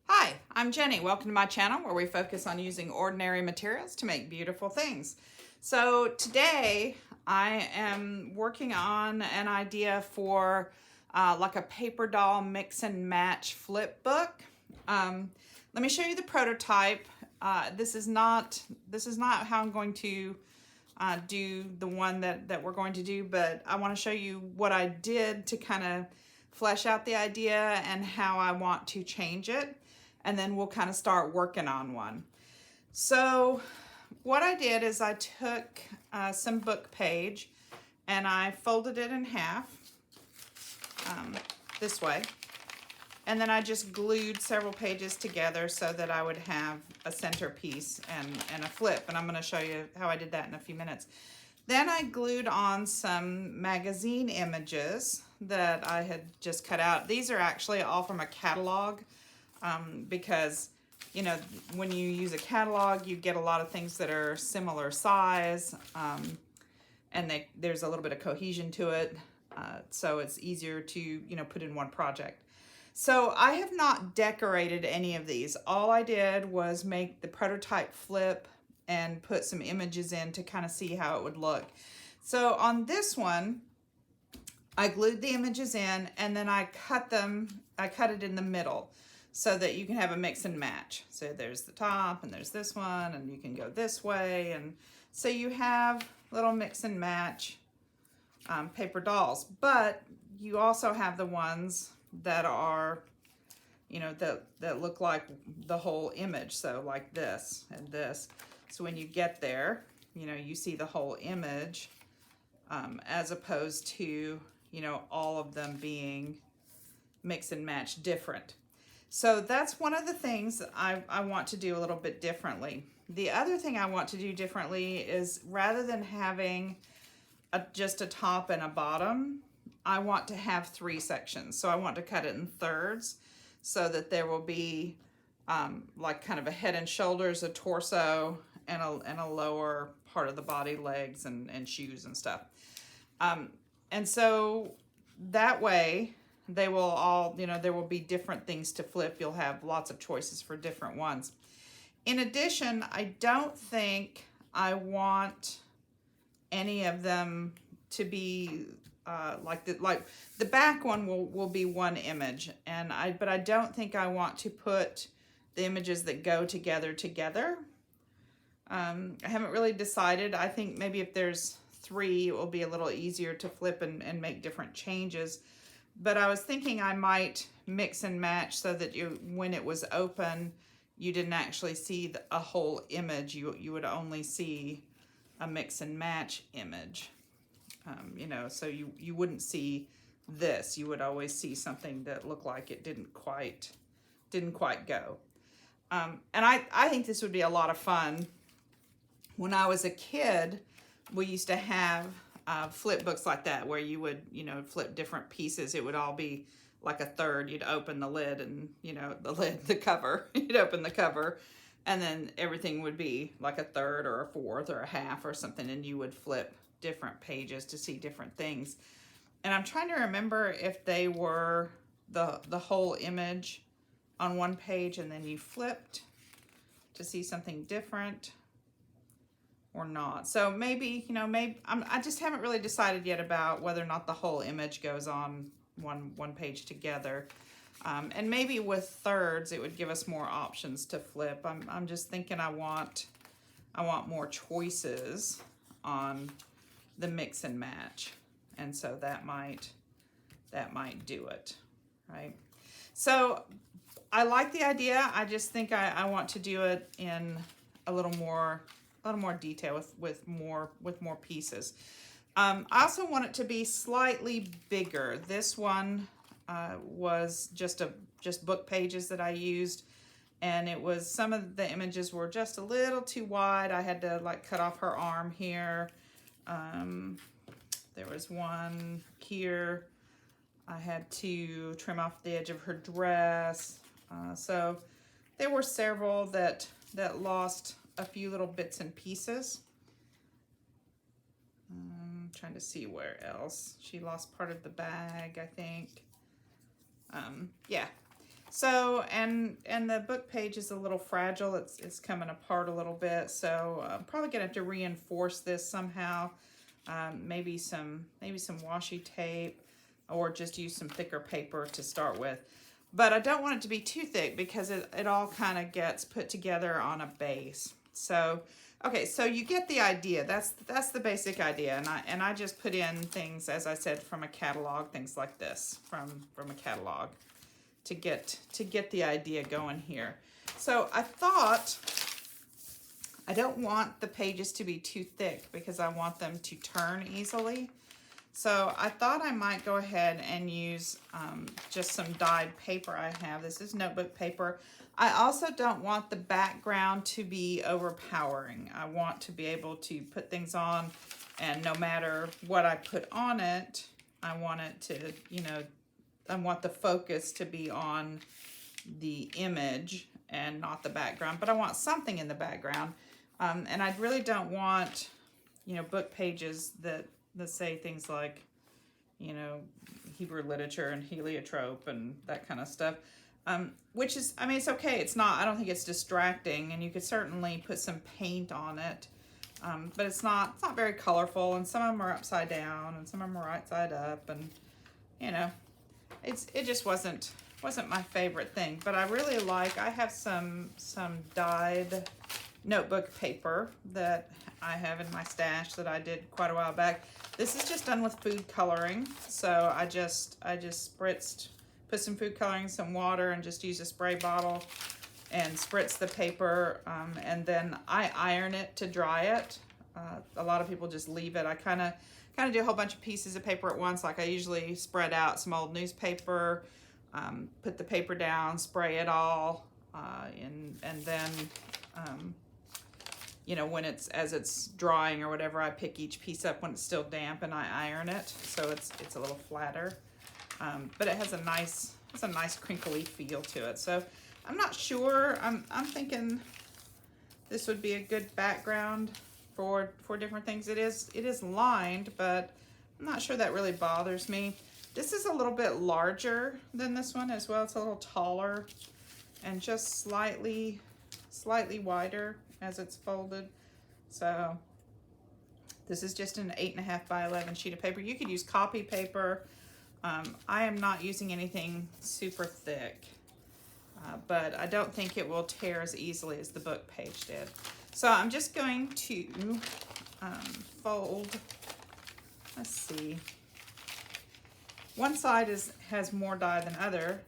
Hi, I'm Jenny. Welcome to my channel where we focus on using ordinary materials to make beautiful things. So today I am working on an idea for like a paper doll mix and match flip book. Let me show you the prototype. This is not how I'm going to do the one that we're going to do, but I want to show you what I did to kind of flesh out the idea and how I want to change it. And then we'll kind of start working on one. So what I did is I took some book page and I folded it in half this way. And then I just glued several pages together so that I would have a centerpiece and a flip. And I'm going to show you how I did that in a few minutes. Then I glued on some magazine images that I had just cut out. These are actually all from a catalog. Because, you know, when you use a catalog, you get a lot of things that are similar size, and there's a little bit of cohesion to it, so it's easier to, you know, put in one project. So I have not decorated any of these. All I did was make the prototype flip and put some images in to kind of see how it would look. So on this one, I glued the images in and then I cut it in the middle, so that you can have a mix and match. So there's the top and there's this one and you can go this way. And so you have little mix and match paper dolls, but you also have the ones that are, you know, that look like the whole image. So like this and this. So when you get there, you know, you see the whole image as opposed to, you know, all of them being mix and match different. So that's one of the things I want to do a little bit differently. The other thing I want to do differently is rather than having just a top and a bottom, I want to have 3 sections. So I want to cut it in thirds so that there will be like kind of a head and shoulders, a torso, and a lower part of the body, legs and shoes and stuff. And so that way, they will all, you know, there will be different things to flip. You'll have lots of choices for different ones. In addition, I don't think I want any of them to be like the back one will be one image, but I don't think I want to put the images that go together. I haven't really decided. I think maybe if there's 3, it will be a little easier to flip and make different changes. But I was thinking I might mix and match so that when it was open, you didn't actually see a whole image. You would only see a mix and match image. You know, so you wouldn't see this. You would always see something that looked like it didn't quite go. And I think this would be a lot of fun. When I was a kid, we used to have flip books like that where you would, you know, flip different pieces. It would all be like a third. You'd open the lid and, you know, the cover. You'd open the cover and then everything would be like a third or a fourth or a half or something, and you would flip different pages to see different things. And I'm trying to remember if they were the whole image on one page and then you flipped to see something different or not. So maybe, you know, I just haven't really decided yet about whether or not the whole image goes on one page together. And maybe with thirds, it would give us more options to flip. I'm just thinking I want more choices on the mix and match. And so that might do it, right? So I like the idea. I just think I want to do it in a little more detail with more pieces. I also want it to be slightly bigger. This one was just book pages that I used, and it was, some of the images were just a little too wide. I had to like cut off her arm here. There was one here. I had to trim off the edge of her dress. So there were several that lost a few little bits and pieces. Trying to see where else. She lost part of the bag, I think. Yeah. So, and the book page is a little fragile. It's coming apart a little bit. So I'm probably gonna have to reinforce this somehow. Maybe some washi tape, or just use some thicker paper to start with. But I don't want it to be too thick because it all kind of gets put together on a base. So, okay, so you get the idea. That's the basic idea. And I just put in things, as I said, from a catalog, things like this from a catalog to get the idea going here. So I thought, I don't want the pages to be too thick because I want them to turn easily. So I thought I might go ahead and use just some dyed paper I have. This is notebook paper. I also don't want the background to be overpowering. I want to be able to put things on, and no matter what I put on it, I want it to, you know, I want the focus to be on the image and not the background, but I want something in the background. And I really don't want, you know, book pages that say things like, you know, Hebrew literature and heliotrope and that kind of stuff. Which is, I mean, it's okay. It's not, I don't think it's distracting, and you could certainly put some paint on it. But it's not very colorful, and some of them are upside down and some of them are right side up, and you know, it just wasn't my favorite thing. But I really like, I have some dyed notebook paper that I have in my stash that I did quite a while back. This is just done with food coloring. So I just spritzed, put some food coloring, some water, and just use a spray bottle and spritz the paper, and then I iron it to dry it. A lot of people just leave it. I kind of do a whole bunch of pieces of paper at once. Like I usually spread out some old newspaper, put the paper down, spray it all, and then you know, when as it's drying or whatever, I pick each piece up when it's still damp and I iron it, so it's a little flatter. But it has a nice crinkly feel to it. So I'm not sure. I'm thinking this would be a good background for different things. It is lined, but I'm not sure that really bothers me. This is a little bit larger than this one as well. It's a little taller and just slightly wider as it's folded. So this is just an 8.5 by 11 sheet of paper. You could use copy paper. I am not using anything super thick, but I don't think it will tear as easily as the book page did. So I'm just going to fold, let's see. One side has more dye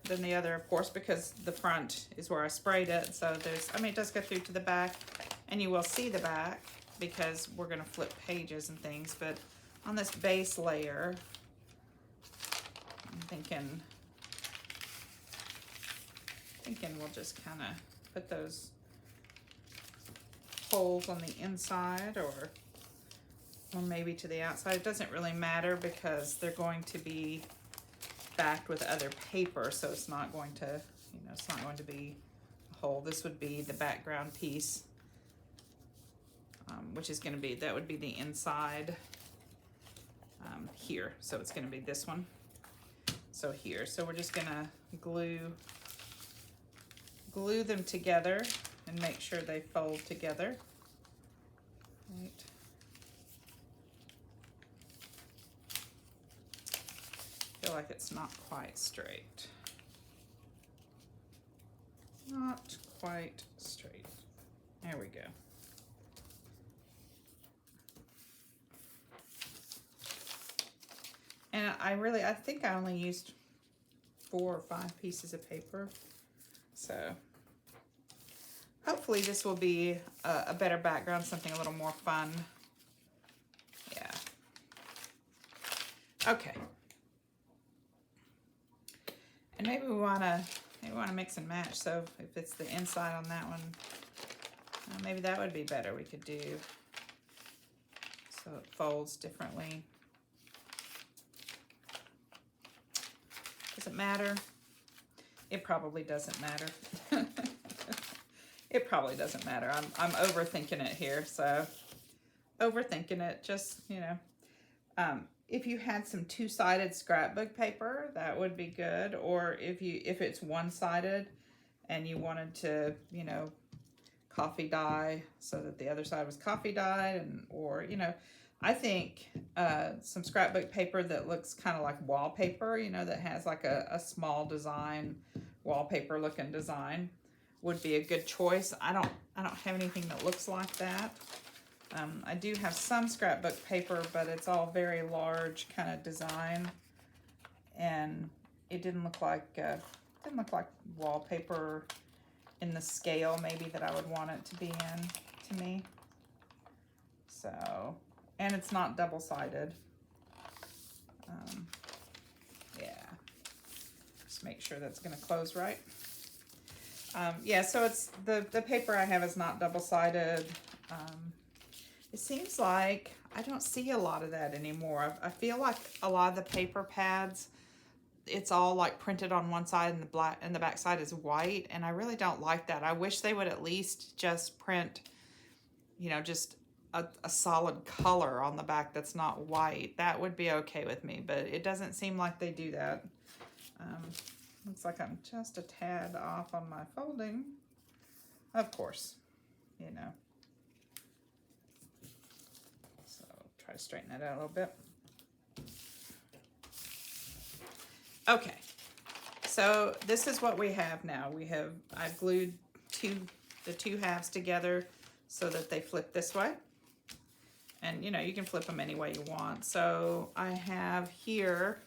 than the other, of course, because the front is where I sprayed it. So it does go through to the back, and you will see the back because we're gonna flip pages and things. But on this base layer, I'm thinking we'll just kind of put those holes on the inside, or maybe to the outside. It doesn't really matter because they're going to be backed with other paper, so it's not going to, you know, it's not going to be a hole. This would be the background piece, which is going to be, that would be the inside here. So it's going to be this one. So here, so we're just going to glue them together and make sure they fold together. Right. Feel like it's not quite straight. Not quite straight. There we go. And I think I only used 4 or 5 pieces of paper. So hopefully this will be a better background, something a little more fun. Yeah. Okay. And maybe we want to mix and match. So if it's the inside on that one, maybe that would be better. We could do so it folds differently. Does it matter? It probably doesn't matter. It probably doesn't matter. I'm overthinking it here. So overthinking it, just, you know. if you had some two-sided scrapbook paper, that would be good. Or if it's one-sided and you wanted to, you know, coffee dye so that the other side was coffee dyed, or you know, I think some scrapbook paper that looks kind of like wallpaper, you know, that has like a small design, wallpaper looking design, would be a good choice. I don't have anything that looks like that. I do have some scrapbook paper, but it's all very large kind of design, and it didn't look like wallpaper in the scale maybe that I would want it to be in to me. So, and it's not double-sided. Yeah, just make sure that's going to close right. Yeah, so it's the paper I have is not double-sided. It seems like I don't see a lot of that anymore. I feel like a lot of the paper pads, it's all like printed on one side and the back side is white, and I really don't like that. I wish they would at least just print, you know, just a solid color on the back that's not white. That would be okay with me, but it doesn't seem like they do that. Looks like I'm just a tad off on my folding. Of course, you know. So try to straighten that out a little bit. Okay, so this is what we have now. I've glued the two halves together so that they flip this way. And you know, you can flip them any way you want. So I have here,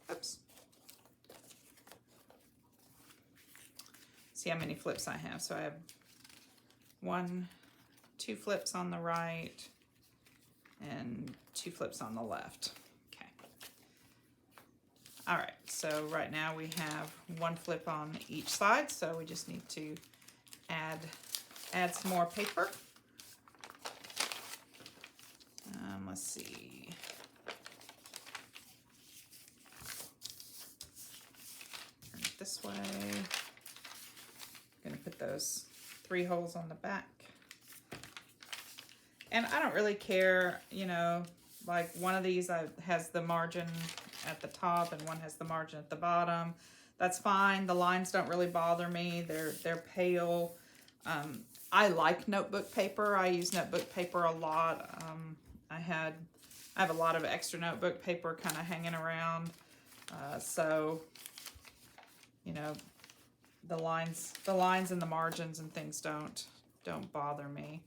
oops. See how many flips I have. So I have 2 flips on the right and 2 flips on the left. All right, so right now we have 1 flip on each side, so we just need to add some more paper. Let's see. Turn it this way. I'm gonna put those 3 holes on the back. And I don't really care, you know, like one of these has the margin at the top and one has the margin at the bottom. That's fine. The lines don't really bother me. They're pale. I like notebook paper. I use notebook paper a lot. I have a lot of extra notebook paper kind of hanging around. So, you know, the lines and the margins and things don't bother me.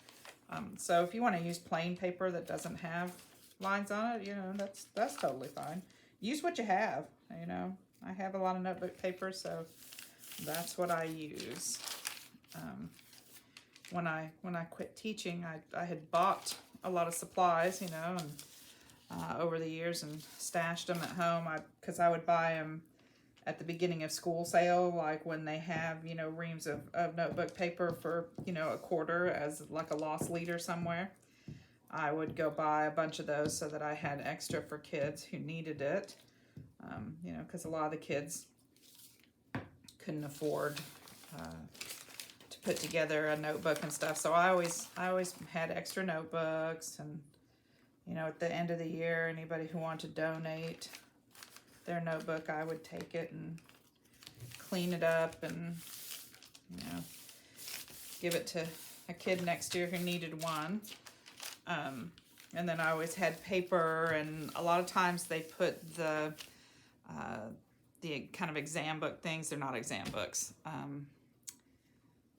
So if you want to use plain paper that doesn't have lines on it, you know, that's totally fine. Use what you have, you know. I have a lot of notebook paper, so that's what I use. When I quit teaching, I had bought a lot of supplies, you know, and over the years and stashed them at home. Because I would buy them at the beginning of school sale, like when they have, you know, reams of notebook paper for, you know, $1 as like a lost leader somewhere. I would go buy a bunch of those so that I had extra for kids who needed it. You know, because a lot of the kids couldn't afford to put together a notebook and stuff. So I always had extra notebooks, and you know, at the end of the year, anybody who wanted to donate their notebook, I would take it and clean it up and, you know, give it to a kid next year who needed one. And then I always had paper, and a lot of times they put the kind of exam book things. They're not exam books.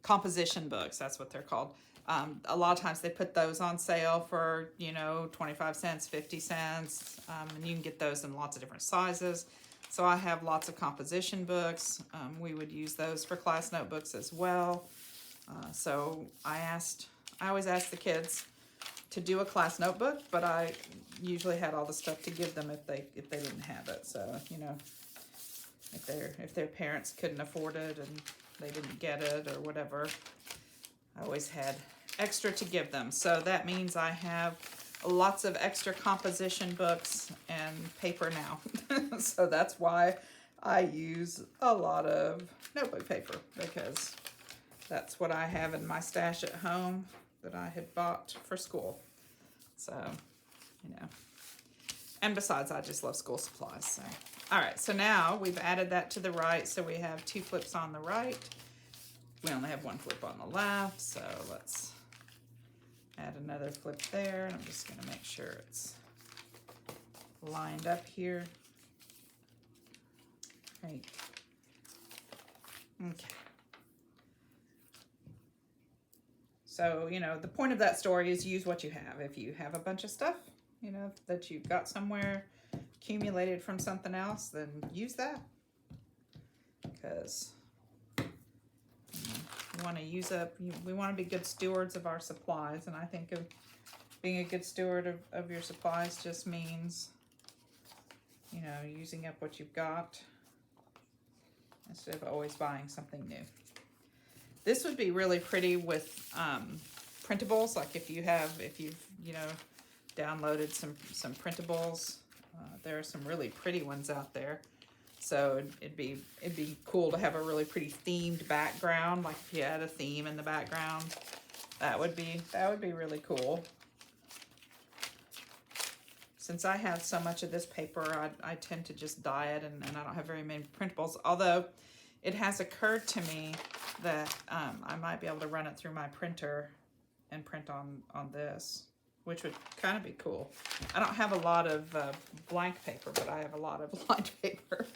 Composition books, that's what they're called. A lot of times they put those on sale for, you know, 25 cents, 50 cents, and you can get those in lots of different sizes. So I have lots of composition books. We would use those for class notebooks as well. So I always asked the kids to do a class notebook, but I usually had all the stuff to give them if they didn't have it. So, you know, if their parents couldn't afford it and they didn't get it or whatever, I always had extra to give them. So that means I have lots of extra composition books and paper now. So that's why I use a lot of notebook paper, because that's what I have in my stash at home that I had bought for school. So you know. And besides, I just love school supplies. So, all right, so now we've added that to the right. So we have 2 flips on the right. We only have 1 flip on the left. So let's add another flip there. And I'm just gonna make sure it's lined up here. Right. Okay. So, you know, the point of that story is use what you have. If you have a bunch of stuff, you know, that you've got somewhere accumulated from something else, then use that. Because we want to use up, we want to be good stewards of our supplies. And I think of being a good steward of your supplies just means, you know, using up what you've got instead of always buying something new. This would be really pretty with printables. Like if you've you know, downloaded some printables. There are some really pretty ones out there. So it'd be cool to have a really pretty themed background. Like if you had a theme in the background, that would be really cool. Since I have so much of this paper, I tend to just dye it, and I don't have very many printables. Although it has occurred to me that I might be able to run it through my printer and print on this, which would kind of be cool. I don't have a lot of blank paper, but I have a lot of lined paper.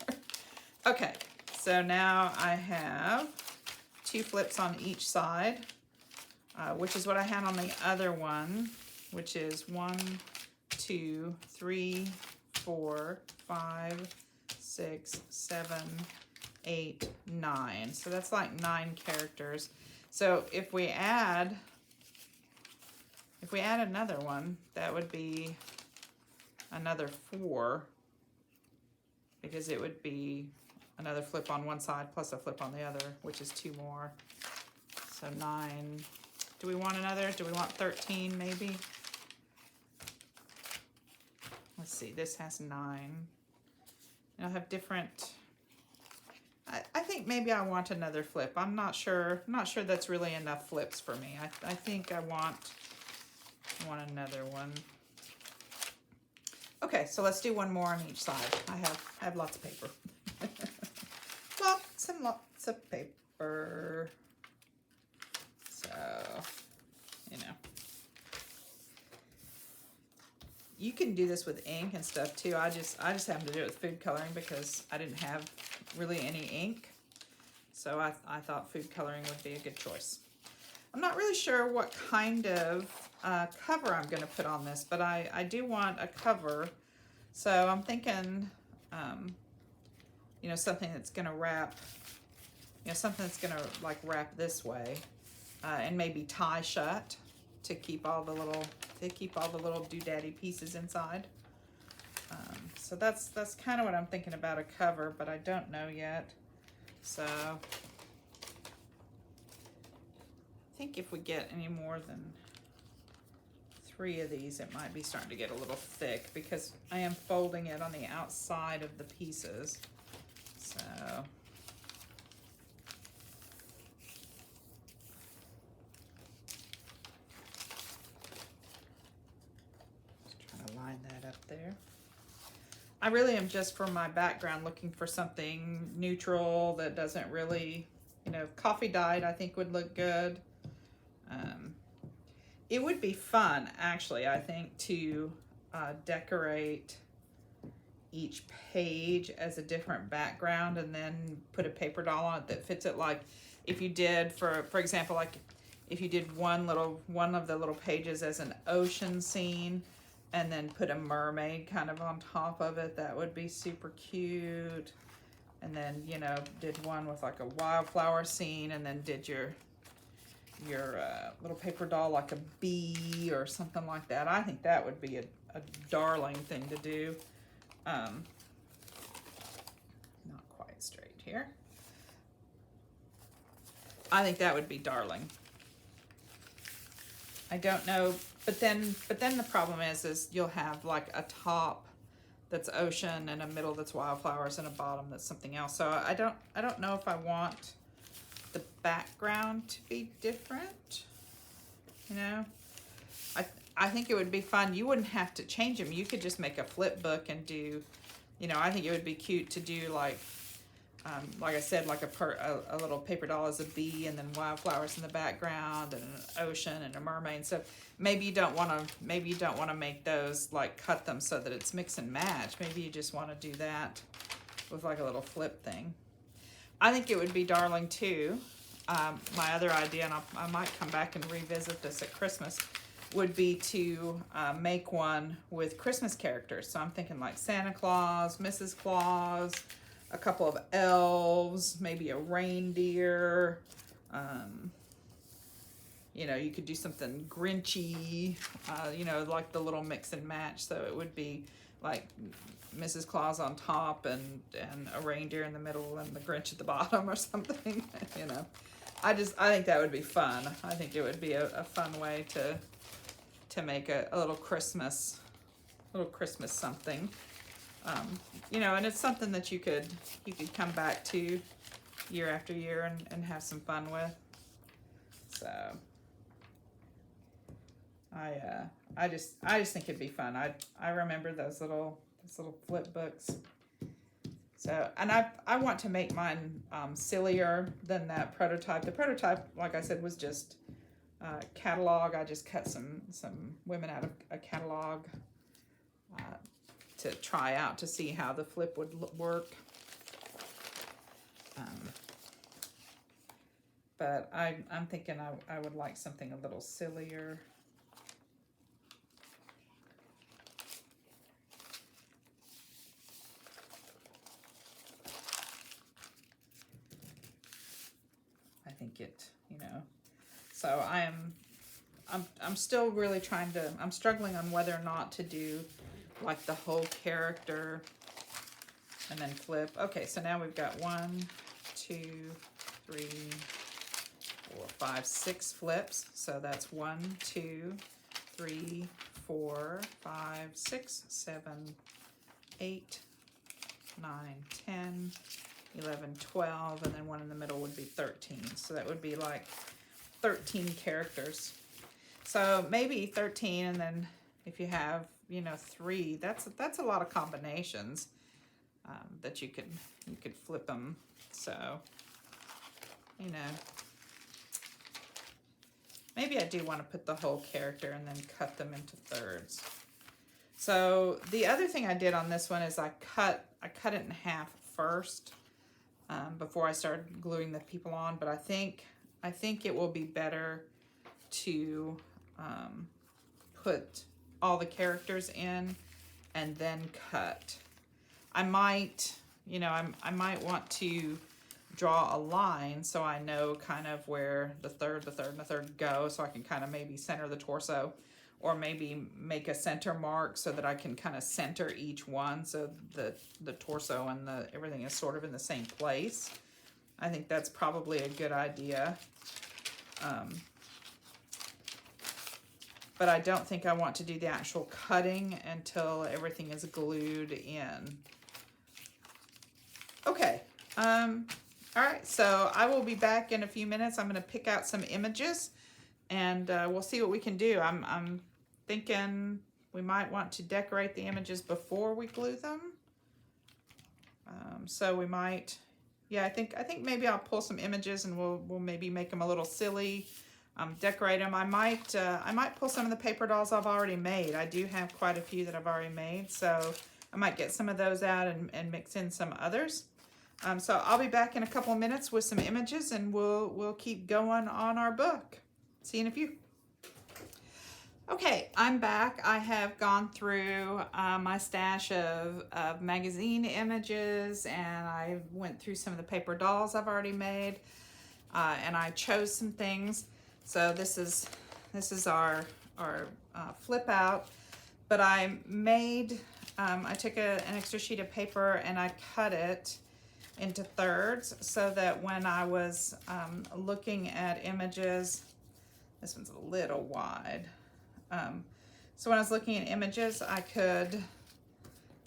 Okay, so now I have 2 flips on each side, which is what I had on the other one, which is 1, 2, 3, 4, 5, 6, 7, 8, 9. So that's like 9 characters. So if we add another one, that would be another 4, because it would be another flip on one side plus a flip on the other, which is 2 more. So 9. Do we want another? Do we want 13 maybe? Let's see, this has 9. I'll have different, I think maybe I want another flip. I'm not sure that's really enough flips for me. I think I want another one. Okay, so let's do one more on each side. I have lots of paper. Lots and lots of paper. So, you know. You can do this with ink and stuff too. I just happened to do it with food coloring because I didn't have really any ink. So I thought food coloring would be a good choice. I'm not really sure what kind of cover I'm going to put on this, but I do want a cover. So I'm thinking, you know, something that's going to wrap, you know, something that's going to like wrap this way, and maybe tie shut to keep all the little doodaddy pieces inside. So that's kind of what I'm thinking about a cover, but I don't know yet. So I think if we get any more than 3 of these, it might be starting to get a little thick because I am folding it on the outside of the pieces. So just trying to line that up there. I really am just for my background looking for something neutral that doesn't really, you know, coffee dyed I think would look good. It would be fun, actually, I think, to decorate each page as a different background and then put a paper doll on it that fits it. Like if you did, for example, like if you did one of the little pages as an ocean scene and then put a mermaid kind of on top of it, that would be super cute. And then, you know, did one with like a wildflower scene and then did your little paper doll like a bee or something like that. I think that would be a darling thing to do. Not quite straight here. I think that would be darling. I don't know, but then the problem is you'll have like a top that's ocean and a middle that's wildflowers and a bottom that's something else. So I don't know if I want the background to be different. You know, I think it would be fun. You wouldn't have to change them. You could just make a flip book and do, you know, I think it would be cute to do like I said, like a little paper doll as a bee, and then wildflowers in the background, and an ocean and a mermaid. So maybe you don't want to make those, like cut them so that it's mix and match. Maybe you just want to do that with like a little flip thing. I think it would be darling too. My other idea, and I might come back and revisit this at Christmas, would be to make one with Christmas characters. So I'm thinking like Santa Claus, Mrs. Claus, a couple of elves, maybe a reindeer. You know, you could do something Grinchy, you know, like the little mix and match. So it would be like Mrs. Claus on top and a reindeer in the middle and the Grinch at the bottom or something, you know. I think that would be fun. I think it would be a fun way to make a little Christmas something. You know, and it's something that you could come back to year after year and have some fun with. So I just think it'd be fun. I remember those little flip books. So, and I want to make mine sillier than that prototype. The prototype, like I said, was just catalog. I just cut some women out of a catalog to try out to see how the flip would work. But I'm thinking I would like something a little sillier. I think it, you know. So I'm still really I'm struggling on whether or not to do like the whole character and then flip. Okay, so now we've got 1, 2, 3, 4, 5, 6 flips. So that's 1, 2, 3, 4, 5, 6, 7, 8, 9, 10, 11, 12, and then one in the middle would be 13. So that would be like 13 characters. So maybe 13, and then if you have, you know, 3, that's a lot of combinations that you could flip them. So, you know, maybe I do want to put the whole character and then cut them into thirds. So the other thing I did on this one is I cut it in half first before I started gluing the people on. But I think it will be better to put all the characters in and then cut. I might, you know, I might want to draw a line so I know kind of where the third, and the third go, so I can kind of maybe center the torso, or maybe make a center mark so that I can kind of center each one so the torso and everything is sort of in the same place. I think that's probably a good idea. But I don't think I want to do the actual cutting until everything is glued in. Okay. All right, so I will be back in a few minutes. I'm going to pick out some images, and we'll see what we can do. I'm thinking we might want to decorate the images before we glue them. So we might, yeah, I think maybe I'll pull some images and we'll maybe make them a little silly. Decorate them. I might pull some of the paper dolls I've already made. I do have quite a few that I've already made, so I might get some of those out and mix in some others. So I'll be back in a couple of minutes with some images, and we'll keep going on our book. See you in a few. Okay, I'm back. I have gone through my stash of magazine images, and I went through some of the paper dolls I've already made, and I chose some things. So this is our flip out, but I made, I took an extra sheet of paper and I cut it into thirds so that when I was looking at images, this one's a little wide. So when I was looking at images, I could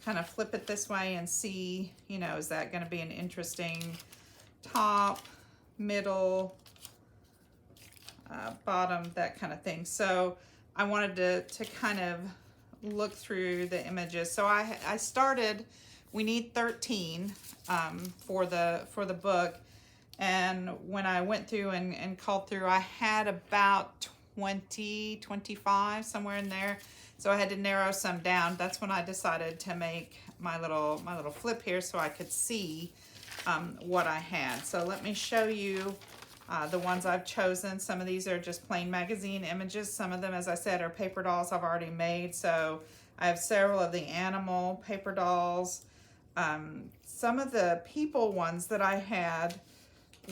kind of flip it this way and see, you know, is that going to be an interesting top, middle, bottom, that kind of thing. So I wanted to kind of look through the images. So I started, we need 13 for the book. And when I went through and called through, I had about 20, 25, somewhere in there. So I had to narrow some down. That's when I decided to make my little flip here so I could see what I had. So let me show you the ones I've chosen. Some of these are just plain magazine images. Some of them, as I said, are paper dolls I've already made. So I have several of the animal paper dolls. Some of the people ones that I had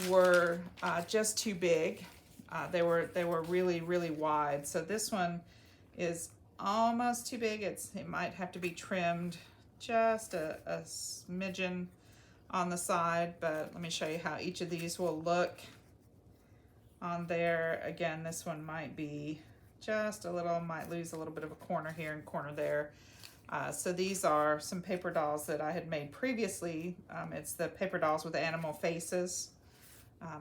were just too big. They were really, really wide. So this one is almost too big. It might have to be trimmed just a smidgen on the side, but let me show you how each of these will look on there. Again, this one might be just a little, might lose a little bit of a corner here and corner there. So these are some paper dolls that I had made previously. It's the paper dolls with animal faces.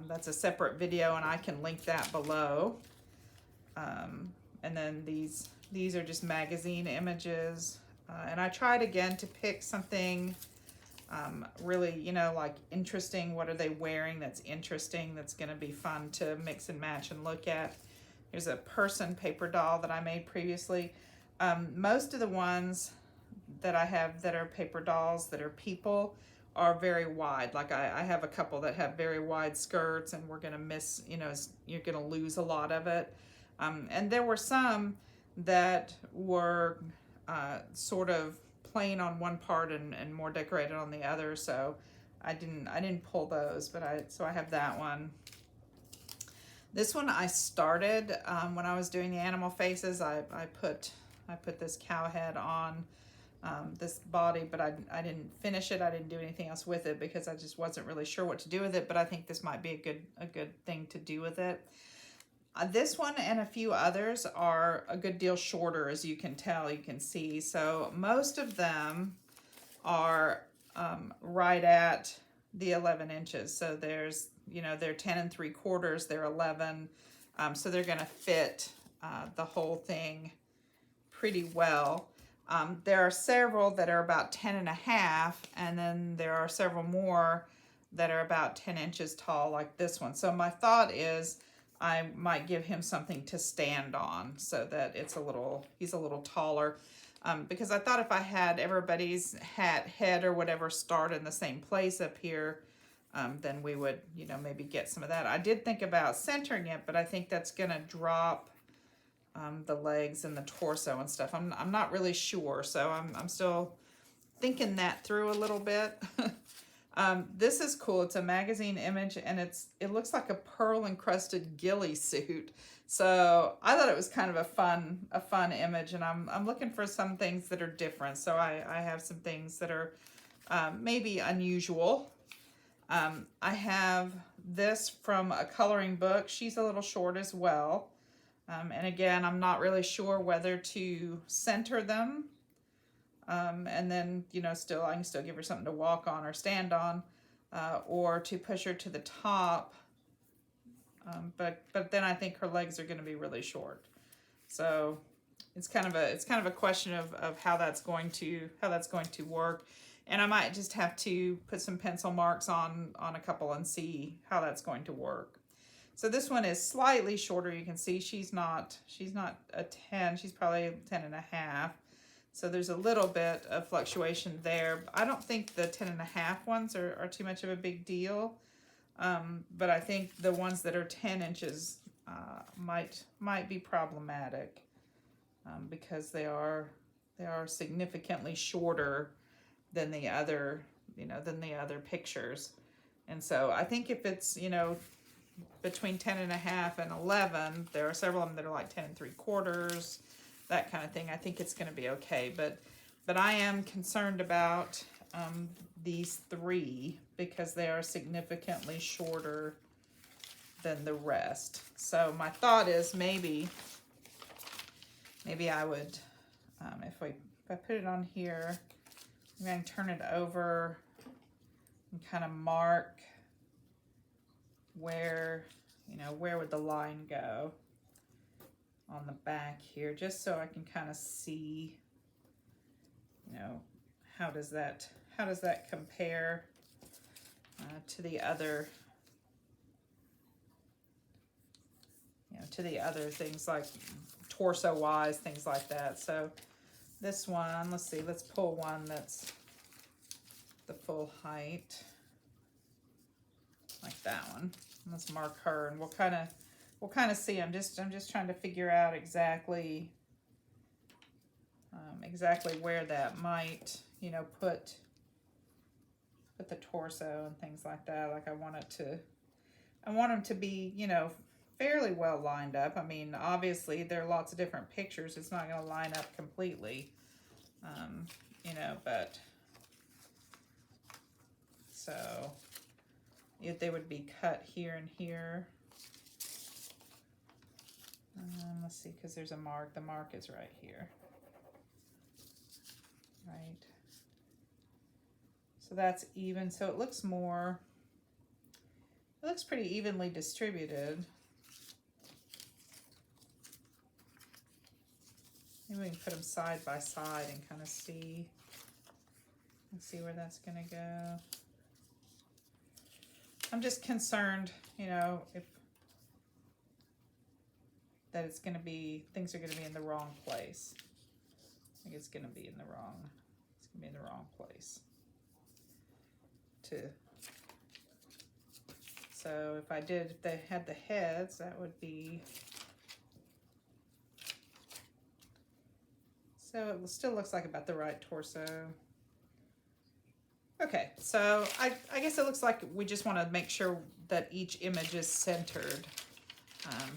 That's a separate video, and I can link that below. And then these are just magazine images. And I tried again to pick something really, you know, like interesting. What are they wearing that's interesting, that's going to be fun to mix and match and look at. Here's a person paper doll that I made previously. Most of the ones that I have that are paper dolls that are people are very wide. Like I have a couple that have very wide skirts, and we're going to miss, you know, you're going to lose a lot of it. And there were some that were sort of plain on one part and more decorated on the other, so I didn't pull those, but so I have that one. This one I started when I was doing the animal faces. I put this cow head on this body, but I didn't finish it. I didn't do anything else with it because I just wasn't really sure what to do with it, but I think this might be a good thing to do with it. This one and a few others are a good deal shorter, as you can tell, you can see. So most of them are right at the 11 inches. So there's, you know, they're 10 3/4, they're 11. So they're gonna fit the whole thing pretty well. There are several that are about 10 1/2, and then there are several more that are about 10 inches tall, like this one. So my thought is I might give him something to stand on so that he's a little taller. Because I thought if I had everybody's head or whatever start in the same place up here, then we would, you know, maybe get some of that. I did think about centering it, but I think that's gonna drop the legs and the torso and stuff. I'm not really sure, so I'm still thinking that through a little bit. This is cool. It's a magazine image, and it looks like a pearl encrusted ghillie suit. So I thought it was kind of a fun image, and I'm looking for some things that are different. So I have some things that are maybe unusual. I have this from a coloring book. She's a little short as well. And again, I'm not really sure whether to center them. And then, you know, I can still give her something to walk on or stand on, or to push her to the top. But then I think her legs are going to be really short. So it's kind of a question of how that's going to work. And I might just have to put some pencil marks on a couple and see how that's going to work. So this one is slightly shorter. You can see she's not a 10. She's probably 10 1/2. So there's a little bit of fluctuation there. I don't think the 10 1/2 ones are too much of a big deal. But I think the ones that are 10 inches might be problematic because they are significantly shorter than the other, than the other pictures. And so I think if it's, between 10 1/2 and 11, there are several of them that are like 10 3/4, that kind of thing. I think it's going to be okay. But I am concerned about these three because they are significantly shorter than the rest. So my thought is maybe I would, if I put it on here, I'm going to turn it over and kind of mark where would the line go. on the back here, just so I can kind of see, you know, how does that compare to the other, you know, to the other things like torso wise, things like that. So this one, let's see, let's pull one that's the full height, like that one. Let's mark her, and we'll kind of see. I'm just trying to figure out exactly where that might, you know, put the torso and things like that. Like I want them to be, you know, fairly well lined up. I mean, obviously there are lots of different pictures. It's not going to line up completely, you know, but so if they would be cut here and here. Let's see, because there's a mark. The mark is right here. Right. So that's even. So it looks more, it looks pretty evenly distributed. Maybe we can put them side by side and kind of see, where that's going to go. I'm just concerned, you know, that it's going to be, things are going to be in the wrong place. I think it's going to be in the wrong place. So if they had the heads, that would be, so it still looks like about the right torso. Okay, so I guess it looks like we just want to make sure that each image is centered.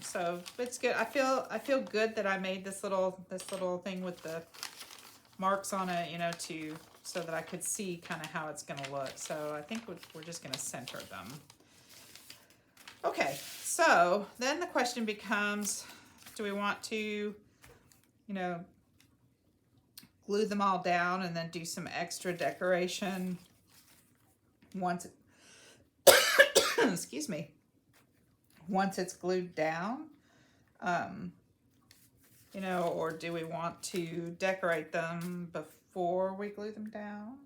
So it's good. I feel good that I made this little thing with the marks on it, you know, so that I could see kind of how it's going to look. So I think we're just going to center them. Okay, so then the question becomes, do we want to, you know, glue them all down and then do some extra decoration once excuse me, once it's glued down, you know, or do we want to decorate them before we glue them down?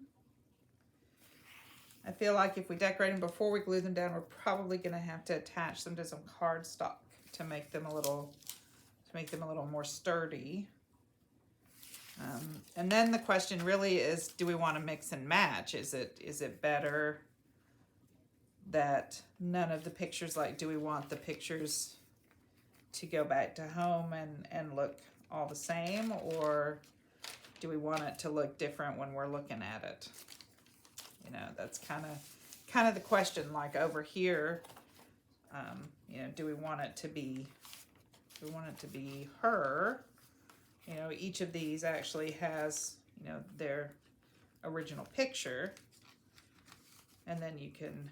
I feel like if we decorate them before we glue them down, we're probably going to have to attach them to some cardstock to make them a little more sturdy. And then the question really is, do we want to mix and match? Is it better that none of the pictures, like, do we want the pictures to go back to home and look all the same, or do we want it to look different when we're looking at it? You know, that's kind of the question. Like over here, you know, do we want it to be her? You know, each of these actually has, you know, their original picture, and then you can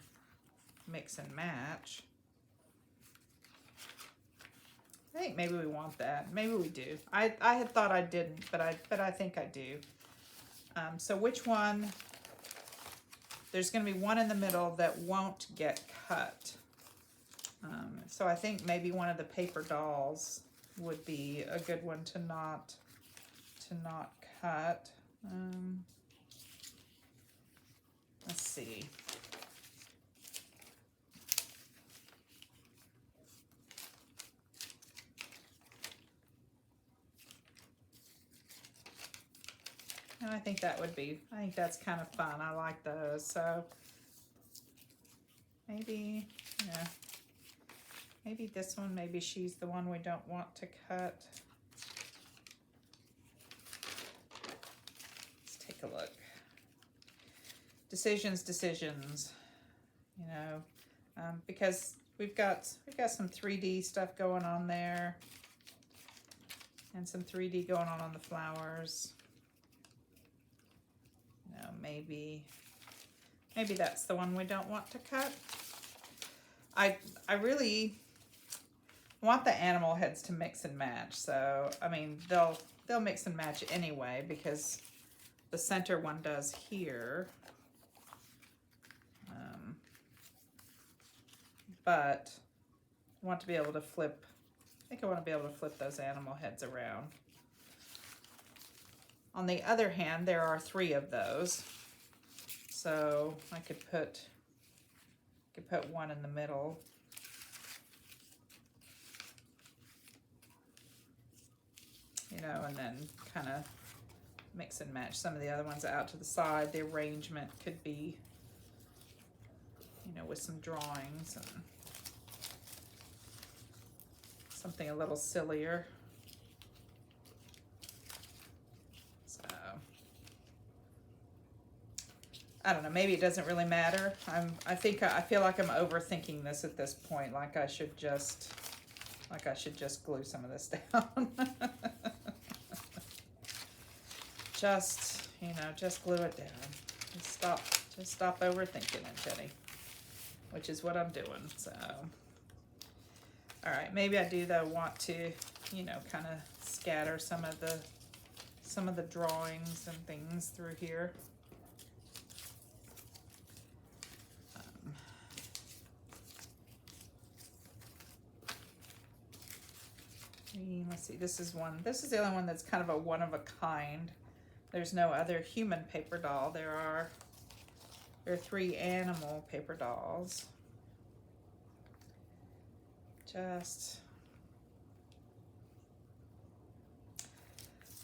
mix and match. I think maybe we want that. Maybe we do. I had thought I didn't, but I think I do. So which one? There's going to be one in the middle that won't get cut. So I think maybe one of the paper dolls would be a good one to not cut. Let's see. And I think that's kind of fun. I like those. So maybe, yeah, maybe this one, maybe she's the one we don't want to cut. Let's take a look. Decisions, you know, because we've got some 3D stuff going on there, and some 3D going on the flowers. You know, maybe that's the one we don't want to cut. I really want the animal heads to mix and match. So I mean, they'll mix and match anyway, because the center one does here. But I want to be able to flip think I want to be able to flip those animal heads around. On the other hand, there are 3 of those. So I could put one in the middle. You know, and then kind of mix and match some of the other ones out to the side. The arrangement could be, you know, with some drawings and something a little sillier. So I don't know, maybe it doesn't really matter. I feel like I'm overthinking this at this point, like I should just glue some of this down. Just, you know, just glue it down. Just stop overthinking it, Jenny, which is what I'm doing. So, all right, maybe I do though want to, you know, kind of scatter some of the drawings and things through here. Let's see, this is the only one that's kind of a one of a kind. There's no other human paper doll. There are 3 animal paper dolls. Just,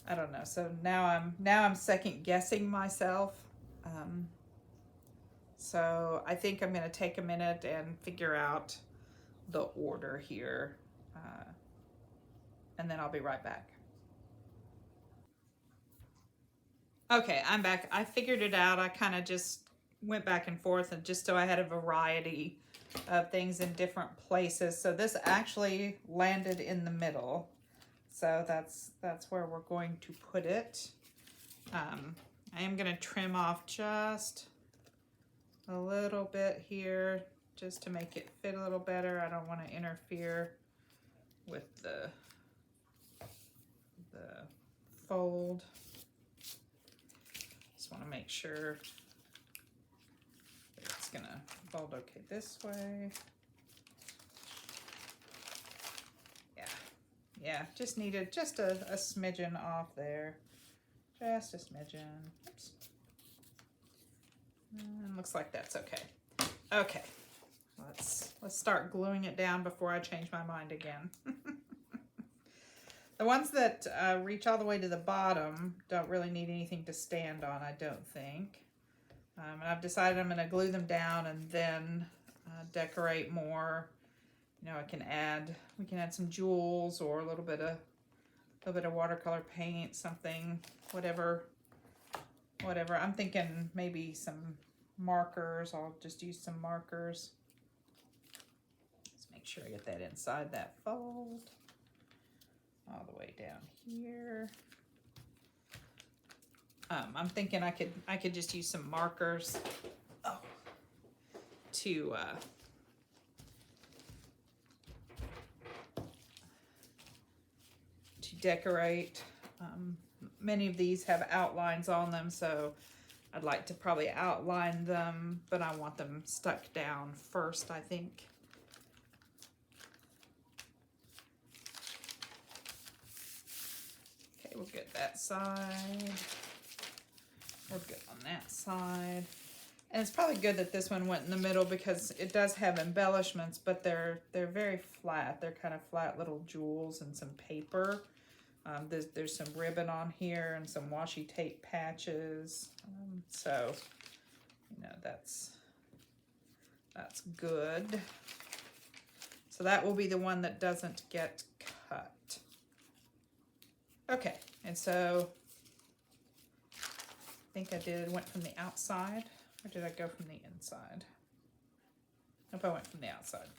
I don't know. So now I'm second guessing myself. So I think I'm going to take a minute and figure out the order here. And then I'll be right back. Okay, I'm back. I figured it out. I kind of just went back and forth, and just so I had a variety of things in different places. So this actually landed in the middle. So that's where we're going to put it. I am going to trim off just a little bit here just to make it fit a little better. I don't want to interfere with the fold. Just want to make sure that it's gonna fold okay this way. Yeah, just needed just a smidgen off there. Just a smidgen. Oops. And looks like that's okay. Okay, let's start gluing it down before I change my mind again. The ones that reach all the way to the bottom don't really need anything to stand on, I don't think. And I've decided I'm going to glue them down and then decorate more. You know, we can add some jewels or a little bit of watercolor paint, something, whatever. I'm thinking maybe some markers. I'll just use some markers. Let's make sure I get that inside that fold. All the way down here. I'm thinking I could just use some markers to decorate. Many of these have outlines on them, so I'd like to probably outline them, but I want them stuck down first, I think. We'll get that side. We're good on that side. And it's probably good that this one went in the middle because it does have embellishments, but they're very flat. They're kind of flat little jewels and some paper. There's some ribbon on here and some washi tape patches. So, you know, that's good. So that will be the one that doesn't get cut. Okay, and so I think I went from the outside, or did I go from the inside? Nope, I went from the outside.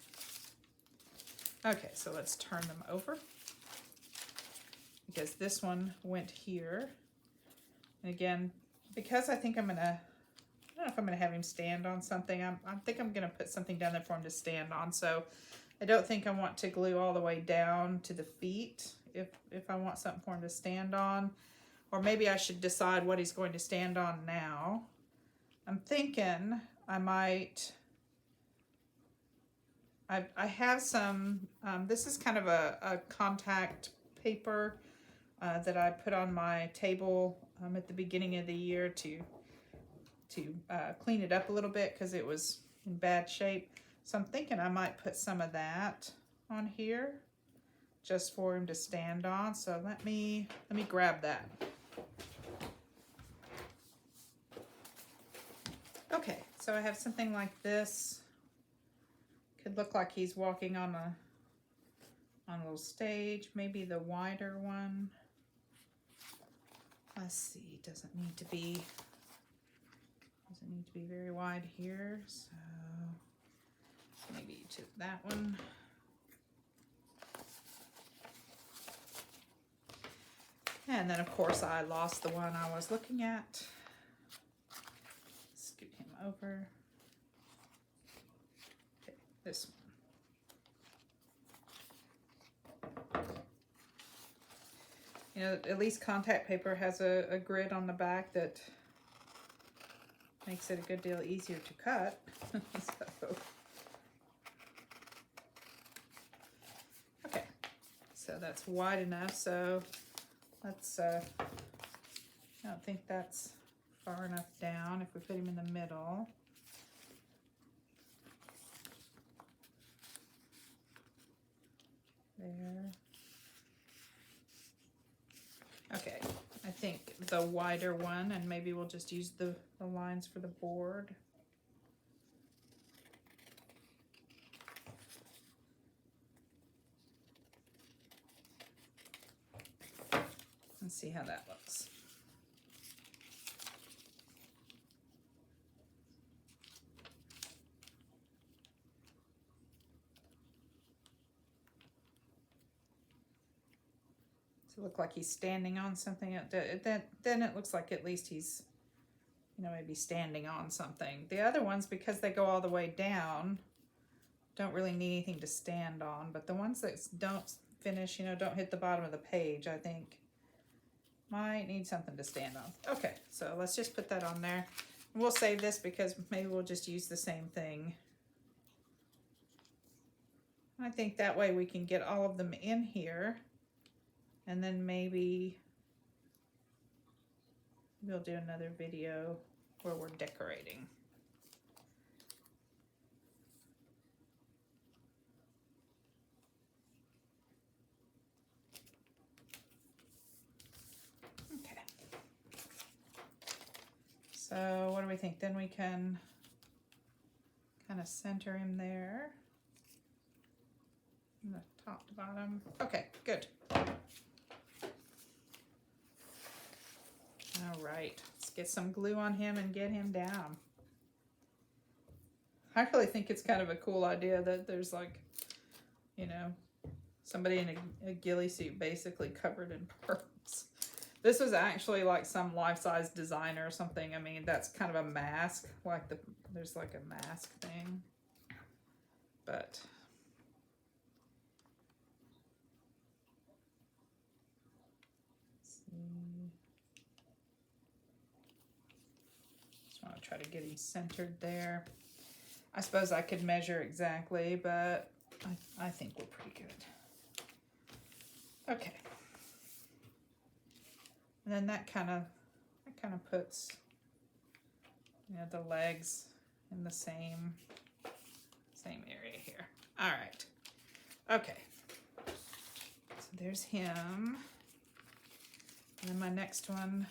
Okay, so let's turn them over because this one went here. And again, because I think I don't know if I'm gonna have him stand on something. I think I'm gonna put something down there for him to stand on. So I don't think I want to glue all the way down to the feet. If I want something for him to stand on, or maybe I should decide what he's going to stand on now. I'm thinking I might I have some, this is kind of a contact paper that I put on my table at the beginning of the year to clean it up a little bit because it was in bad shape. So I'm thinking I might put some of that on here just for him to stand on. So let me grab that. Okay, so I have something like this. Could look like he's walking on a little stage, maybe the wider one. Let's see, doesn't need to be very wide here, so maybe to that one. And then of course I lost the one I was looking at. Scoot him over. Okay, this one. You know, at least contact paper has a grid on the back that makes it a good deal easier to cut. Okay, so that's wide enough. So let's, I don't think that's far enough down if we put him in the middle. There. Okay, I think the wider one, and maybe we'll just use the lines for the board. Let's see how that looks. Look like he's standing on something. Then it looks like at least he's, you know, maybe standing on something. The other ones, because they go all the way down, don't really need anything to stand on. But the ones that don't finish, you know, don't hit the bottom of the page, I think might need something to stand on. Okay, so let's just put that on there. We'll save this because maybe we'll just use the same thing. I think that way we can get all of them in here. And then maybe we'll do another video where we're decorating. Okay. So what do we think? Then we can kind of center him there. From the top to bottom. Okay, good. All right, let's get some glue on him and get him down. I really think it's kind of a cool idea that there's like, you know, somebody in a ghillie suit basically covered in pearls. This was actually like some life-size designer or something. I mean, that's kind of a mask, like there's like a mask thing. But let's see. Just want to try to get him centered there. I suppose I could measure exactly, but I think we're pretty good. Okay. And then that kind of puts, you know, the legs in the same area here. All right. Okay. So there's him. And then my next one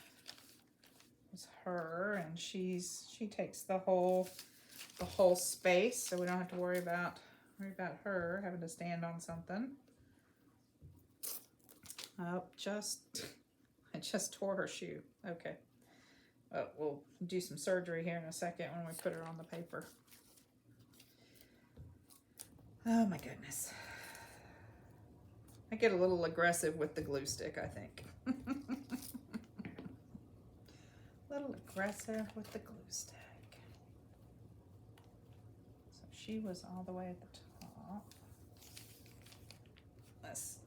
is her, and she takes the whole space, so we don't have to worry about her having to stand on something. Oh, I just tore her shoe. Okay. We'll do some surgery here in a second when we put her on the paper. Oh my goodness. I get a little aggressive with the glue stick, I think. A little aggressive with the glue stick. So she was all the way at the top. Let's see.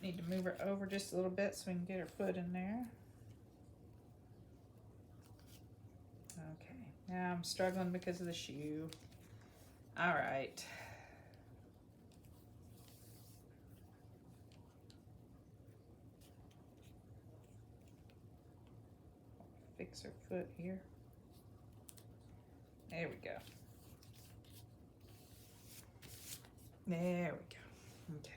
Might need to move her over just a little bit so we can get her foot in there. Okay, now I'm struggling because of the shoe. All right. Fix her foot here. There we go. There we go. Okay.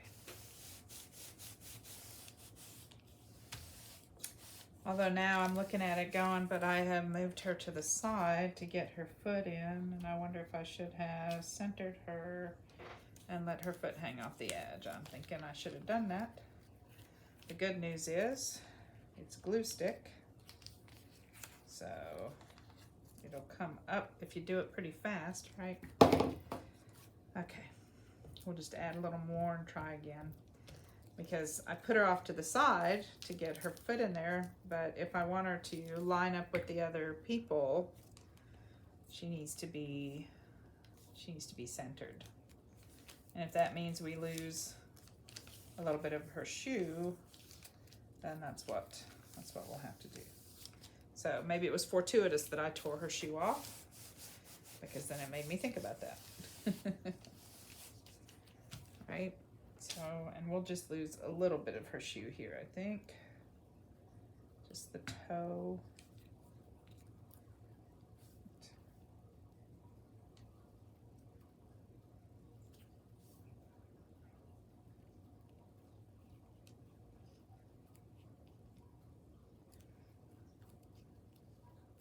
Although now I'm looking at it going, but I have moved her to the side to get her foot in, and I wonder if I should have centered her and let her foot hang off the edge. I'm thinking I should have done that. The good news is it's glue stick, so it'll come up if you do it pretty fast, right? Okay, we'll just add a little more and try again, because I put her off to the side to get her foot in there, but if I want her to line up with the other people, she needs to be centered. And if that means we lose a little bit of her shoe, then that's what we'll have to do. So maybe it was fortuitous that I tore her shoe off, because then it made me think about that. Right? So, and we'll just lose a little bit of her shoe here, I think. Just the toe.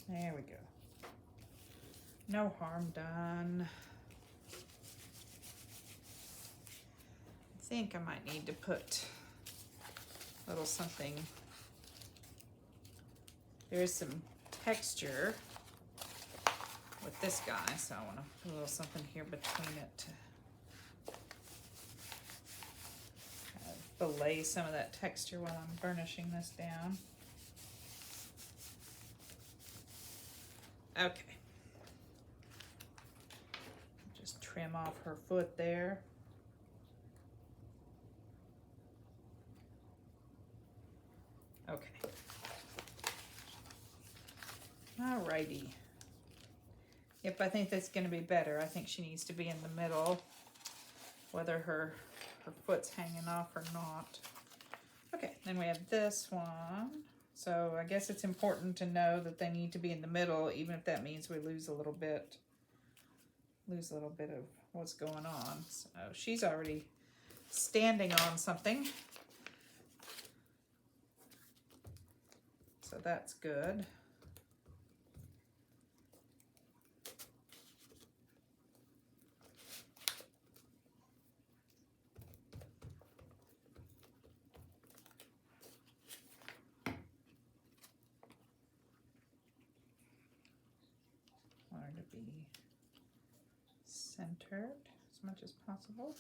There we go. No harm done. I think I might need to put a little something. There is some texture with this guy, so I want to put a little something here between it to belay some of that texture while I'm burnishing this down. Okay. Just trim off her foot there. Okay. Alrighty. Yep, I think that's going to be better. I think she needs to be in the middle, whether her foot's hanging off or not. Okay, then we have this one. So I guess it's important to know that they need to be in the middle, even if that means we lose a little bit of what's going on. So she's already standing on something. So that's good. Want her to be centered as much as possible.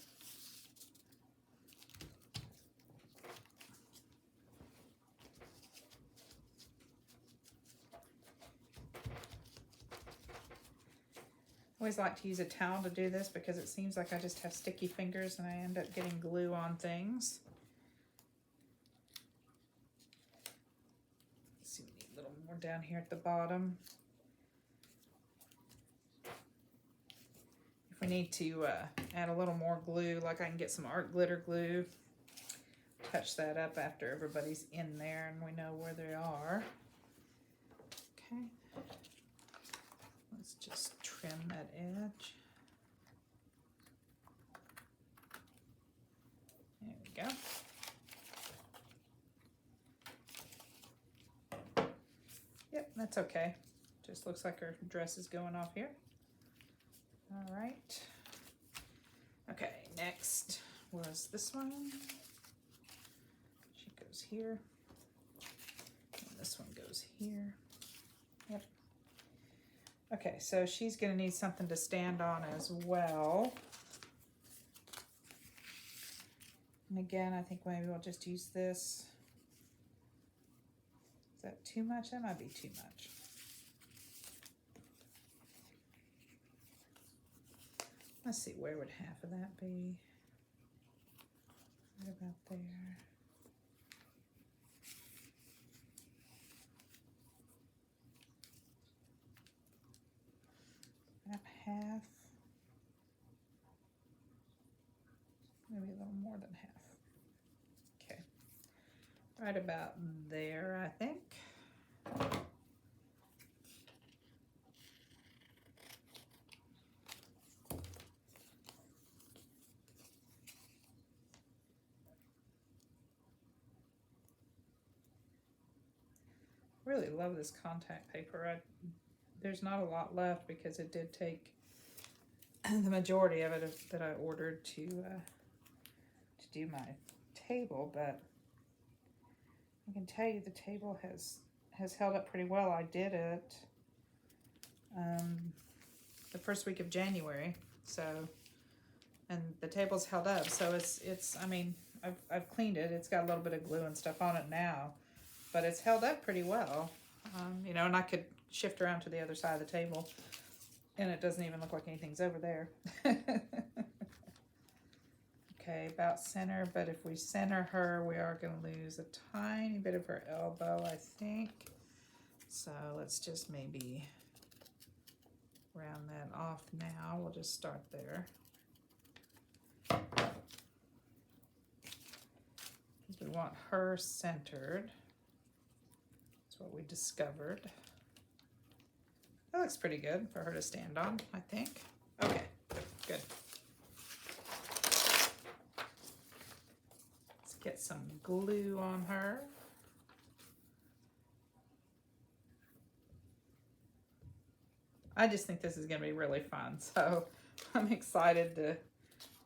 I always like to use a towel to do this because it seems like I just have sticky fingers and I end up getting glue on things. Let's see, we need a little more down here at the bottom. If we need to add a little more glue, like I can get some art glitter glue, touch that up after everybody's in there and we know where they are. Okay. Let's just trim that edge. There we go. Yep, that's okay. Just looks like her dress is going off here. All right. Okay, next was this one. She goes here. And this one goes here. Yep. Okay, so she's going to need something to stand on as well. And again, I think maybe we'll just use this. Is that too much? That might be too much. Let's see, where would half of that be? Right about there. half. Maybe a little more than half. Okay. Right about there, I think. Really love this contact paper. There's not a lot left because it did take the majority of it that I ordered to do my table, but I can tell you the table has held up pretty well. I did it the first week of January, so, and the table's held up, so it's I mean, I've cleaned it. It's got a little bit of glue and stuff on it now, but it's held up pretty well. You know, and I could shift around to the other side of the table, and it doesn't even look like anything's over there. Okay, about center, but if we center her, we are going to lose a tiny bit of her elbow, I think. So let's just maybe round that off now. We'll just start there. We want her centered. That's what we discovered. That looks pretty good for her to stand on, I think. Okay, good. Let's get some glue on her. I just think this is going to be really fun, so I'm excited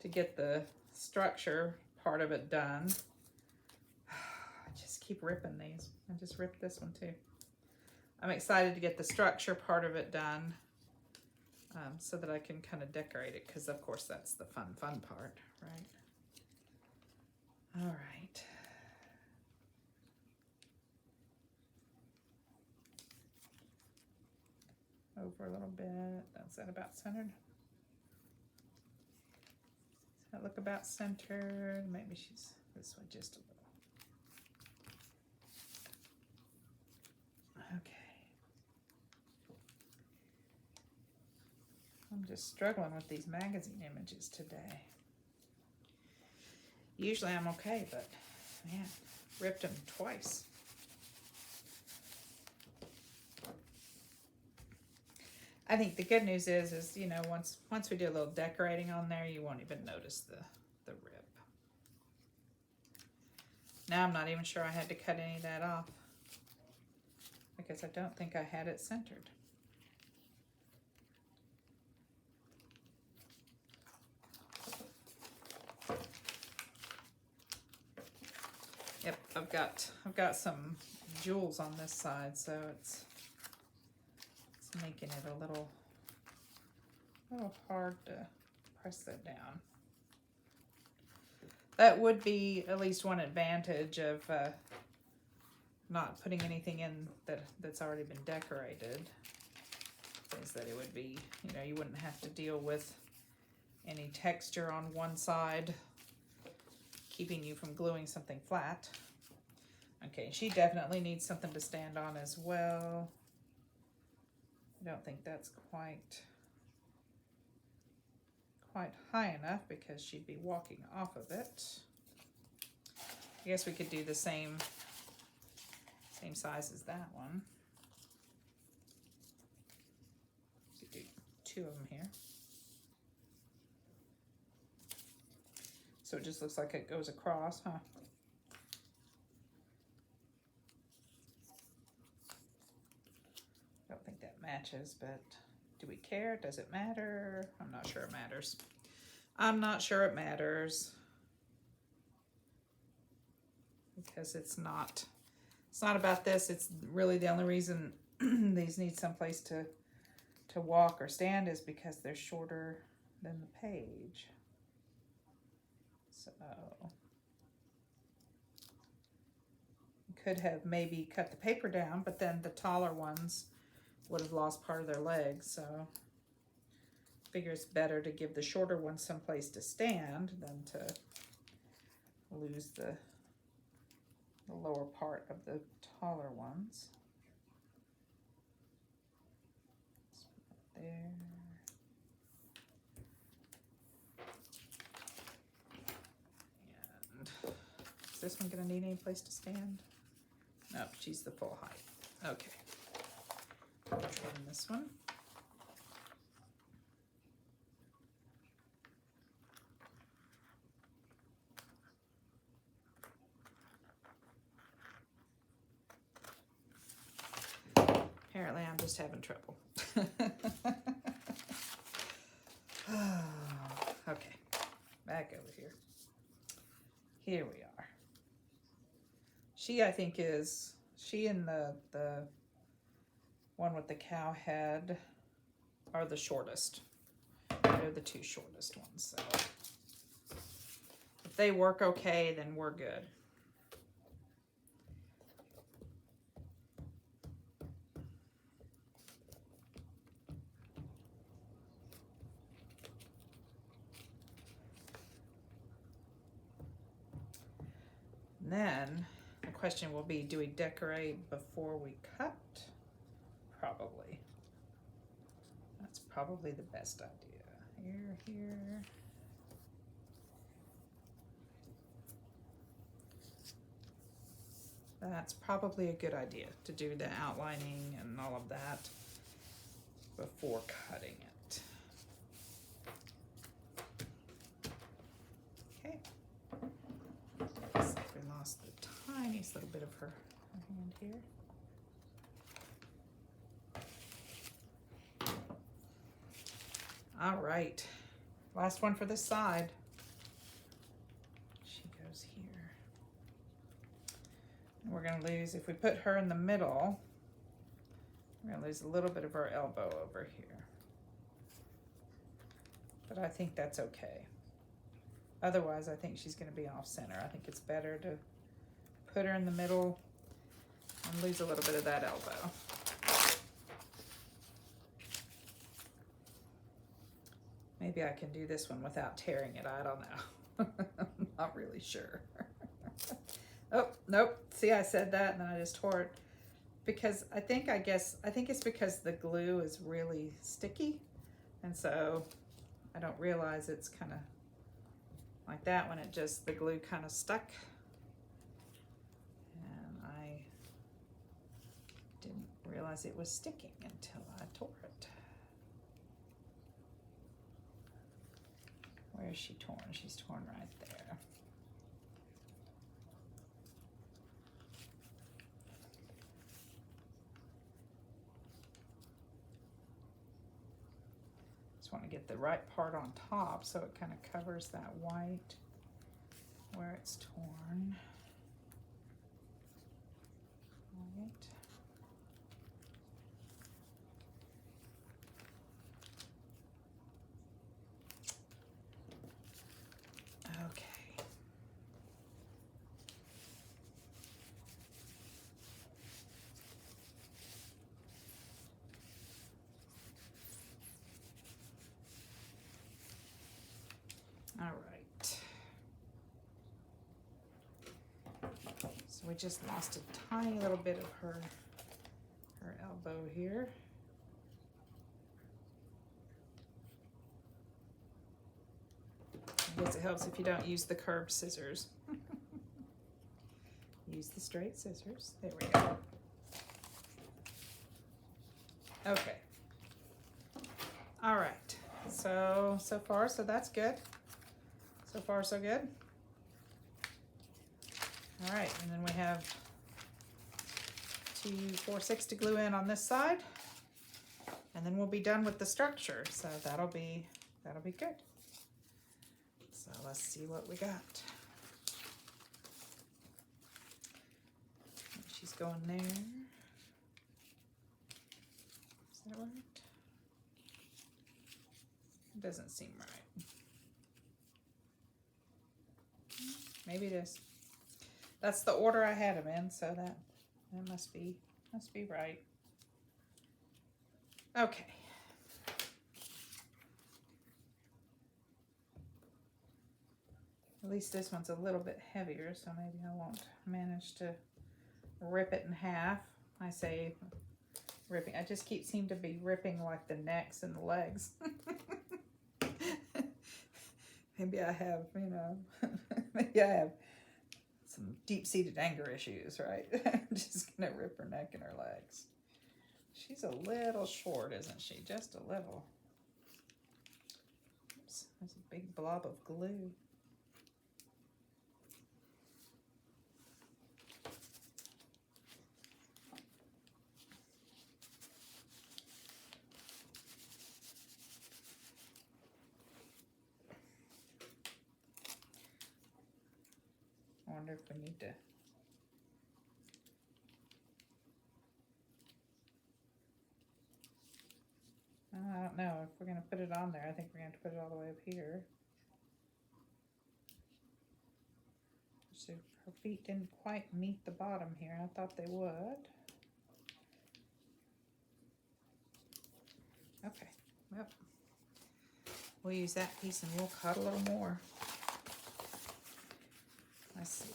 to get the structure part of it done. I just keep ripping these. I just ripped this one too. I'm excited to get the structure part of it done so that I can kind of decorate it, because of course that's the fun part, right? All right. Over a little bit. Is that about centered? Does that look about centered? Maybe she's this way just a little. Okay. I'm just struggling with these magazine images today. Usually I'm okay, but man, ripped them twice. I think the good news is you know, once we do a little decorating on there, you won't even notice the rip. Now I'm not even sure I had to cut any of that off, because I don't think I had it centered. Yep, I've got some jewels on this side, so it's making it a little hard to press that down. That would be at least one advantage of not putting anything in that's already been decorated, is that it would be, you know, you wouldn't have to deal with any texture on one side keeping you from gluing something flat. Okay, she definitely needs something to stand on as well. I don't think that's quite high enough because she'd be walking off of it. I guess we could do the same size as that one. We could do two of them here. So it just looks like it goes across, huh? I don't think that matches, but do we care? Does it matter? I'm not sure it matters. I'm not sure it matters, because it's not about this. It's really the only reason these need someplace to walk or stand is because they're shorter than the page. So could have maybe cut the paper down, but then the taller ones would have lost part of their legs, so I figure it's better to give the shorter ones someplace to stand than to lose the lower part of the taller ones. There. this one gonna need any place to stand? Nope, she's the full height. Okay. Trim this one. Apparently I'm just having trouble. Okay, back over here. Here we are. She, I think, is, she and the one with the cow head are the shortest. They're the two shortest ones, so if they work okay, then we're good. And then the question will be, do we decorate before we cut? Probably. That's probably the best idea. Here. That's probably a good idea to do the outlining and all of that before cutting it. Okay. Looks like we lost the tiniest little bit of her hand here. All right, last one for this side. She goes here. And we're gonna lose, if we put her in the middle, we're gonna lose a little bit of her elbow over here. But I think that's okay. Otherwise, I think she's gonna be off center. I think it's better to put her in the middle and lose a little bit of that elbow. Maybe I can do this one without tearing it. I don't know. I'm not really sure. Oh, nope. See, I said that and then I just tore it. Because I think it's because the glue is really sticky. And so I don't realize it's kind of like that when the glue kind of stuck. And I didn't realize it was sticking until I tore it. Where is she torn? She's torn right there. Just want to get the right part on top so it kind of covers that white where it's torn. Right. Okay. All right. So we just lost a tiny little bit of her elbow here. I guess it helps if you don't use the curved scissors. Use the straight scissors. There we go. Okay. All right. So far, so that's good. So far, so good. All right, and then we have 2, 4, 6 to glue in on this side, and then we'll be done with the structure. So that'll be good. So let's see what we got. She's going there. Is that right? It doesn't seem right. Maybe it is. That's the order I had them in, so that must be right. Okay. At least this one's a little bit heavier, so maybe I won't manage to rip it in half. I say ripping. I just seem to be ripping like the necks and the legs. Maybe I have, maybe I have some deep-seated anger issues, right? Just gonna rip her neck and her legs. She's a little short, isn't she? Just a little. Oops, there's a big blob of glue. I wonder if we need to. I don't know if we're going to put it on there. I think we're going to put it all the way up here. So her feet didn't quite meet the bottom here. I thought they would. Okay, yep. We'll use that piece and we'll cut a little more. Let's see.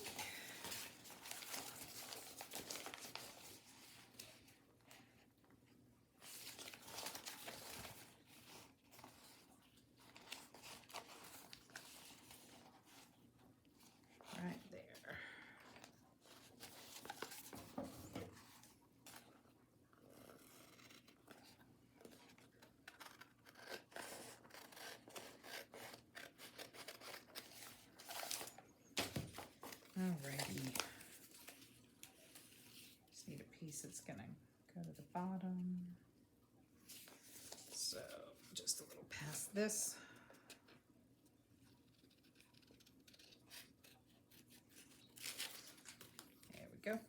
Right there. Alrighty. Just need a piece that's gonna go to the bottom. So just a little past this. There we go.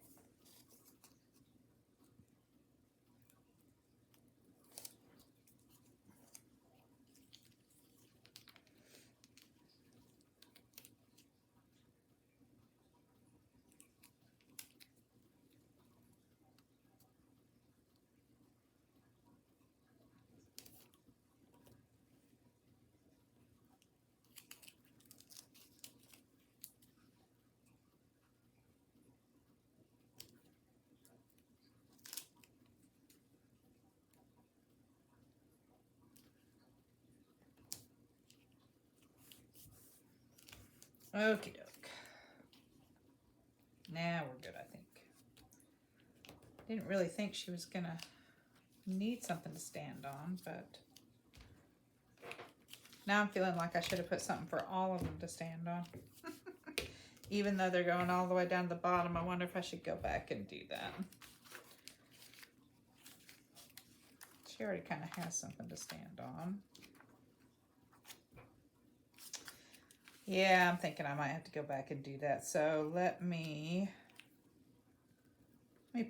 Okie doke. Now we're good, I think. Didn't really think she was gonna need something to stand on, but now I'm feeling like I should have put something for all of them to stand on. Even though they're going all the way down to the bottom, I wonder if I should go back and do that. She already kind of has something to stand on. Yeah, I'm thinking I might have to go back and do that. So let me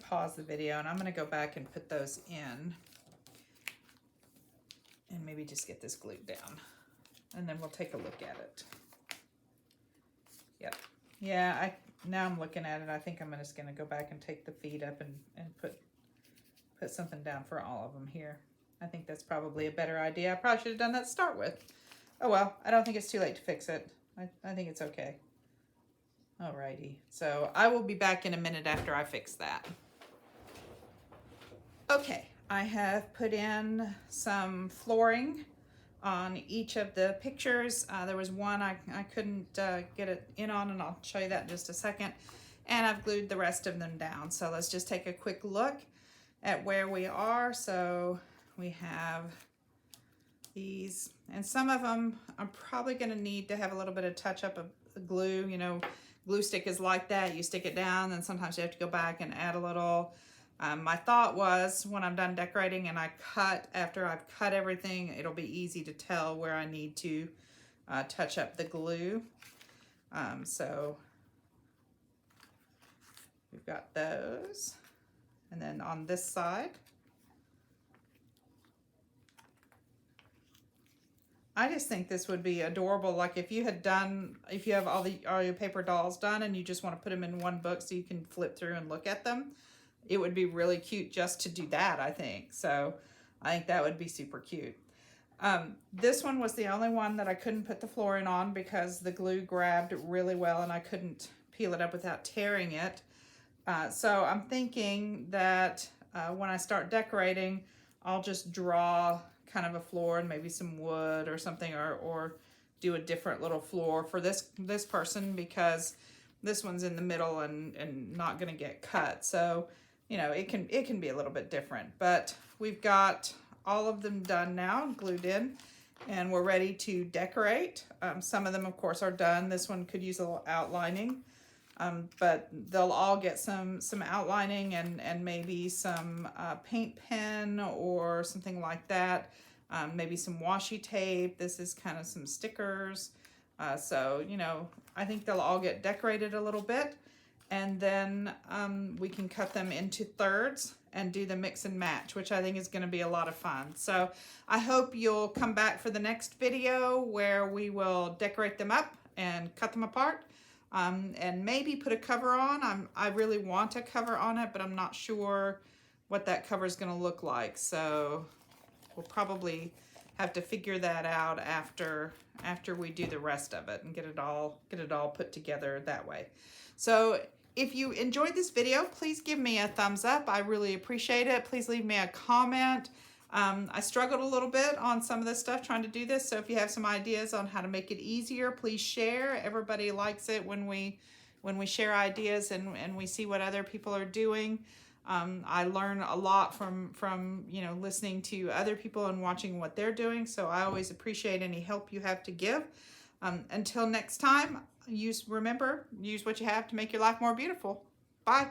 pause the video and I'm going to go back and put those in. And maybe just get this glued down. And then we'll take a look at it. Yep. Yeah, now I'm looking at it. I think I'm just going to go back and take the feet up and put something down for all of them here. I think that's probably a better idea. I probably should have done that to start with. Oh well, I don't think it's too late to fix it. I think it's okay. Alrighty, so I will be back in a minute after I fix that. Okay, I have put in some flooring on each of the pictures. There was one I couldn't get it in on, and I'll show you that in just a second. And I've glued the rest of them down. So let's just take a quick look at where we are. So we have these, and some of them I'm probably going to need to have a little bit of touch up of glue. You know, glue stick is like that. You stick it down, and sometimes you have to go back and add a little. My thought was when I'm done decorating and I cut, after I've cut everything, it'll be easy to tell where I need to touch up the glue. So we've got those. And then on this side, I just think this would be adorable. Like if you have all your paper dolls done and you just want to put them in one book so you can flip through and look at them, it would be really cute just to do that, I think. So I think that would be super cute. This one was the only one that I couldn't put the flooring on because the glue grabbed really well and I couldn't peel it up without tearing it. So I'm thinking that when I start decorating, I'll just draw kind of a floor and maybe some wood or something, or do a different little floor for this person, because this one's in the middle and not going to get cut. So, you know, it can be a little bit different. But we've got all of them done now, glued in, and we're ready to decorate. Some of them, of course, are done. This one could use a little outlining, but they'll all get some outlining and maybe some paint pen or something like that. Maybe some washi tape. This is kind of some stickers. So, you know, I think they'll all get decorated a little bit, and then we can cut them into thirds and do the mix and match, which I think is going to be a lot of fun. So I hope you'll come back for the next video where we will decorate them up and cut them apart, and maybe put a cover on. I really want a cover on it, but I'm not sure what that cover is going to look like. So we'll probably have to figure that out after we do the rest of it and get it all put together that way. So if you enjoyed this video, please give me a thumbs up. I really appreciate it. Please leave me a comment. I struggled a little bit on some of this stuff trying to do this, so if you have some ideas on how to make it easier, please share. Everybody likes it when we share ideas and we see what other people are doing. I learn a lot from you know, listening to other people and watching what they're doing, so I always appreciate any help you have to give. Until next time, remember, use what you have to make your life more beautiful. Bye.